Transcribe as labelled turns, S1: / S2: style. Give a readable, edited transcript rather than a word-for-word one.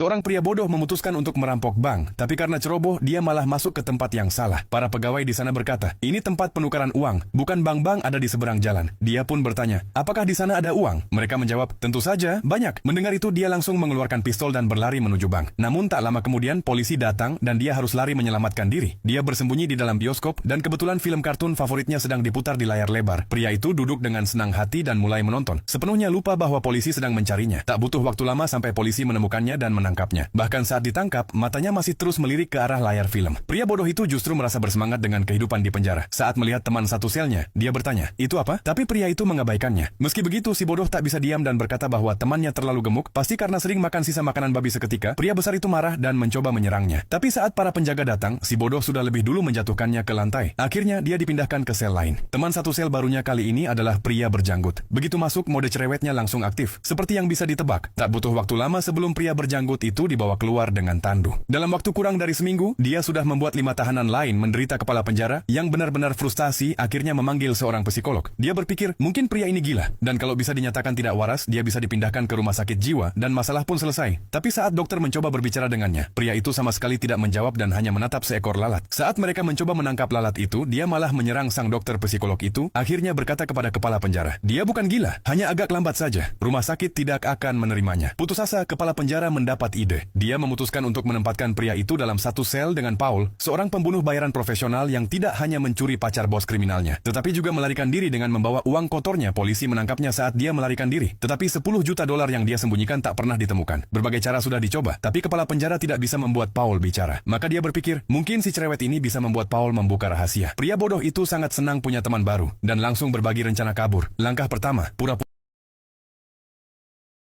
S1: Seorang pria bodoh memutuskan untuk merampok bank, tapi karena ceroboh, dia malah masuk ke tempat yang salah. Para pegawai di sana berkata, ini tempat penukaran uang, bukan bank-bank ada di seberang jalan. Dia pun bertanya, apakah di sana ada uang? Mereka menjawab, tentu saja, banyak. Mendengar itu, dia langsung mengeluarkan pistol dan berlari menuju bank. Namun tak lama kemudian, polisi datang dan dia harus lari menyelamatkan diri. Dia bersembunyi di dalam bioskop dan kebetulan film kartun favoritnya sedang diputar di layar lebar. Pria itu duduk dengan senang hati dan mulai menonton. Sepenuhnya lupa bahwa polisi sedang mencarinya. Tak butuh waktu lama sampai polisi menemukannya dan menangkapnya. Bahkan saat ditangkap, matanya masih terus melirik ke arah layar film. Pria bodoh itu justru merasa bersemangat dengan kehidupan di penjara. Saat melihat teman satu selnya, dia bertanya, itu apa? Tapi pria itu mengabaikannya. Meski begitu, si bodoh tak bisa diam dan berkata bahwa temannya terlalu gemuk, pasti karena sering makan sisa makanan babi seketika. Pria besar itu marah dan mencoba menyerangnya. Tapi saat para penjaga datang, si bodoh sudah lebih dulu menjatuhkannya ke lantai. Akhirnya, dia dipindahkan ke sel lain. Teman satu sel barunya kali ini adalah pria berjanggut. Begitu masuk, mode cerewetnya langsung aktif. Seperti yang bisa ditebak. Tak butuh waktu lama sebelum pria berjanggut itu dibawa keluar dengan tandu. Dalam waktu kurang dari seminggu, dia sudah membuat 5 tahanan lain menderita kepala penjara yang benar-benar frustasi akhirnya memanggil seorang psikolog. Dia berpikir, mungkin pria ini gila, dan kalau bisa dinyatakan tidak waras, dia bisa dipindahkan ke rumah sakit jiwa dan masalah pun selesai. Tapi saat dokter mencoba berbicara dengannya, pria itu sama sekali tidak menjawab dan hanya menatap seekor lalat. Saat mereka mencoba menangkap lalat itu, dia malah menyerang sang dokter psikolog itu, akhirnya berkata kepada kepala penjara, dia bukan gila, hanya agak lambat saja. Rumah sakit tidak akan menerimanya. Putus asa, kepala penjara mendapat ide. Dia memutuskan untuk menempatkan pria itu dalam satu sel dengan Paul, seorang pembunuh bayaran profesional yang tidak hanya mencuri pacar bos kriminalnya, tetapi juga melarikan diri dengan membawa uang kotornya. Polisi menangkapnya saat dia melarikan diri, tetapi 10 juta dolar yang dia sembunyikan tak pernah ditemukan. Berbagai cara sudah dicoba, tapi kepala penjara tidak bisa membuat Paul bicara. Maka dia berpikir, mungkin si cerewet ini bisa membuat Paul membuka rahasia. Pria bodoh itu sangat senang punya teman baru, dan langsung berbagi rencana kabur. Langkah pertama, pura-pura